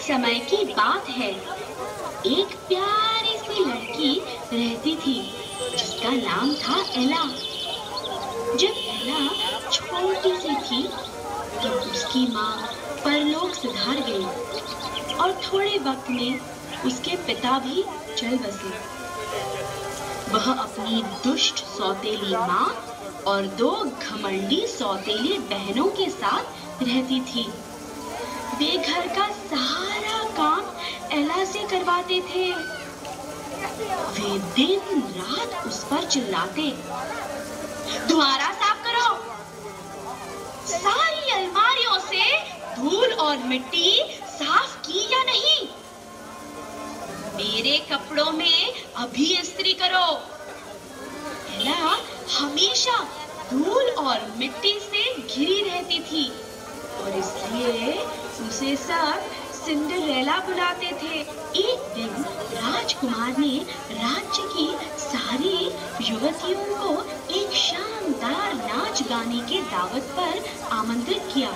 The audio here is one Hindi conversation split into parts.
समय की बात है। एक प्यारी सी लड़की रहती थी जिसका नाम था एला। जब एला छोटी सी थी तब उसकी माँ परलोक सिधार गई और थोड़े वक्त में उसके पिता भी चल बसे। वह अपनी दुष्ट सौतेली माँ और 2 घमंडी सौतेली बहनों के साथ रहती थी। वे घर का सारा काम एला से करवाते थे। वे दिन रात उस पर चिल्लाते, द्वारा साफ करो, सारी अलमारियों से धूल और मिट्टी साफ की या नहीं, मेरे कपड़ों में अभी इस्त्री करो। एला हमेशा धूल और मिट्टी से घिरी रहती थी और इसलिए उसे सब सिंड्रेला बुलाते थे। एक दिन राजकुमार ने राज्य की सारी युवतियों को एक शानदार नाच गाने के दावत पर आमंत्रित किया।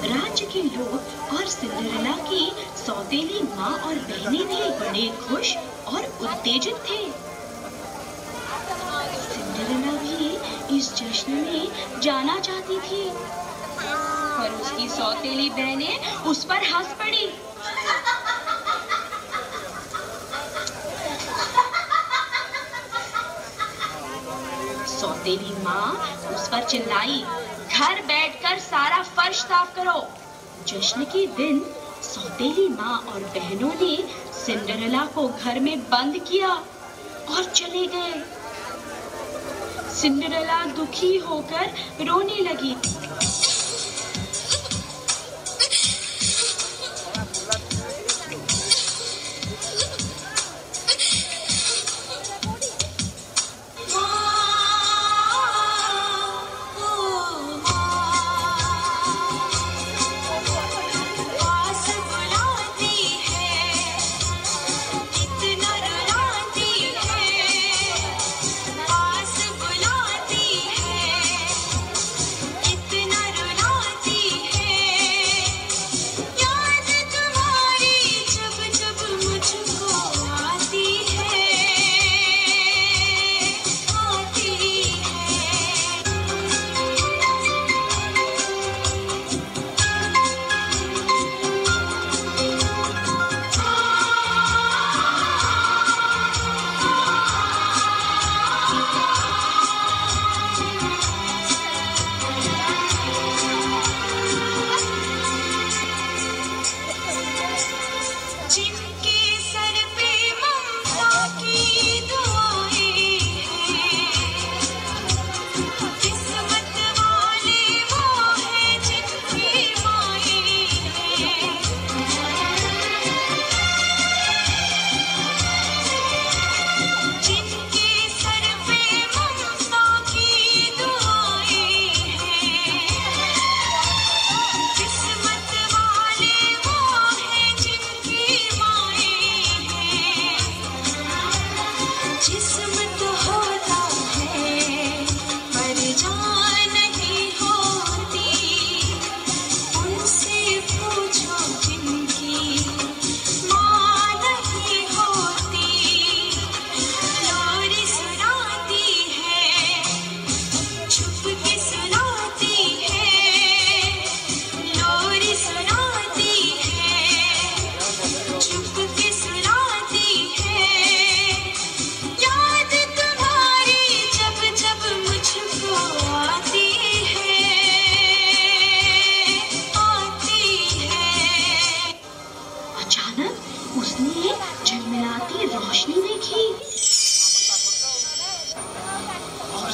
राज्य के लोग और सिंड्रेला की सौतेली माँ और बहनें भी बड़े खुश और उत्तेजित थे। सिंड्रेला भी इस जश्न में जाना चाहती थी, पर उसकी सौतेली बहनें उस पर हंस पड़ी। सौतेली माँ उस पर चिल्लाई, घर बैठकर सारा फर्श साफ करो। जश्न के दिन सौतेली माँ और बहनों ने सिंड्रेला को घर में बंद किया और चले गए। सिंड्रेला दुखी होकर रोने लगी।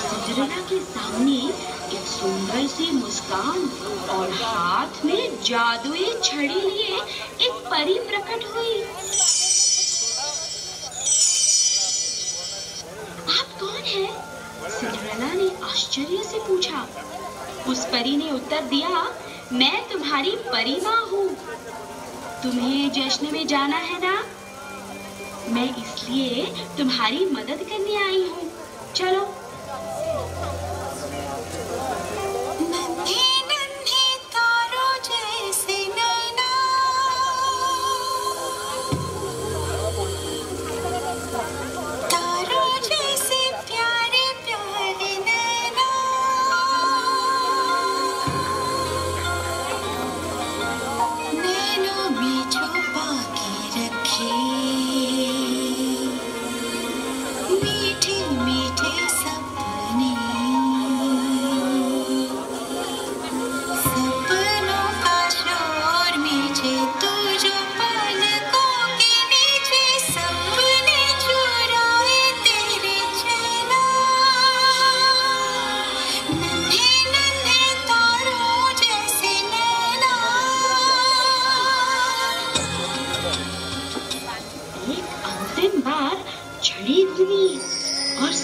सिंड्रेला के सामने एक सुंदर सी मुस्कान और हाथ में जादुई छड़ी लिए एक परी प्रकट हुई। आप कौन हैं? सिंड्रेला ने आश्चर्य से पूछा। उस परी ने उत्तर दिया, मैं तुम्हारी परी माँ हूँ। तुम्हें जश्न में जाना है ना? मैं इसलिए तुम्हारी मदद करने आई हूँ। चलो। नन्हे नन्हे तारों जैसे नैना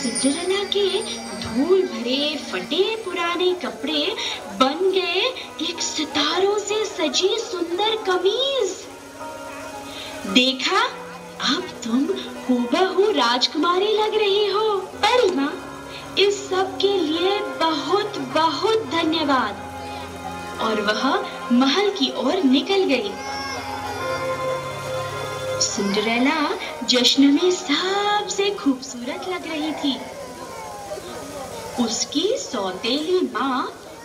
सिंड्रेला के धूल भरे फटे पुराने कपड़े बन गए एक सितारों से सजी सुंदर कमीज। देखा, अब तुम हूबहू राजकुमारी लग रही हो। परी माँ, इस सब के लिए बहुत बहुत धन्यवाद। और वह महल की ओर निकल गई। सिंड्रेला जश्न में सबसे खूबसूरत लग रही थी। उसकी सौतेली माँ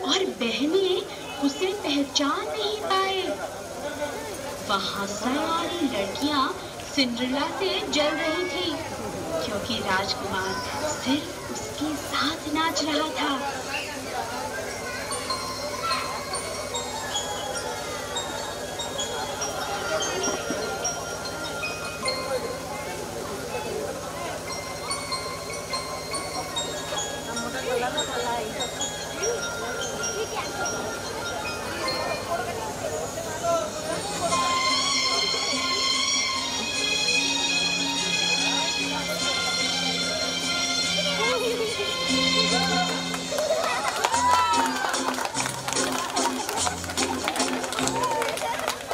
और बहनें उसे पहचान नहीं पाए। वहाँ सारी लड़कियां सिंड्रेला से जल रही थी, क्योंकि राजकुमार सिर्फ उसके साथ नाच रहा था।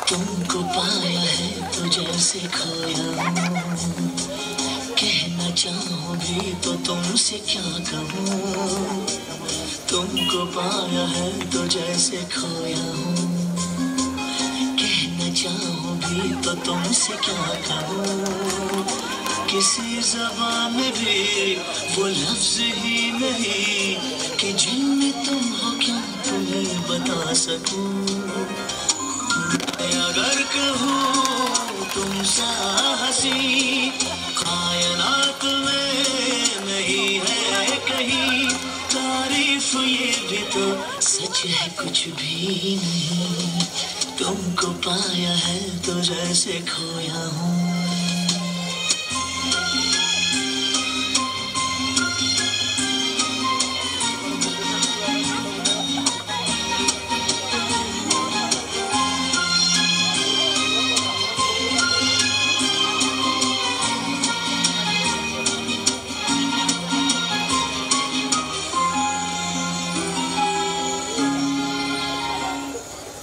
तुमको पाया है तो जैसे खोया हूँ, कहना चाहूँ भी तो तुमसे क्या कहूँ। तुमको पाया है तो जैसे खोया हूँ, कहना चाहूँ भी तो तुमसे क्या कहूँ। किसी ज़बान में भी वो लफ्ज़ ही नहीं कि जिनमें तुम हो क्या तुम्हें बता सकूँ। अगर कहूँ तुम सा हंसी कायनात में नहीं है कहीं, तारीफ ये भी तो सच है कुछ भी नहीं। तुमको पाया है तो जैसे खोया हूँ।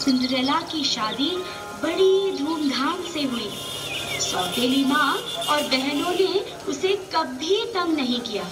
सिंड्रेला की शादी बड़ी धूमधाम से हुई। सौतेली माँ और बहनों ने उसे कभी तंग नहीं किया।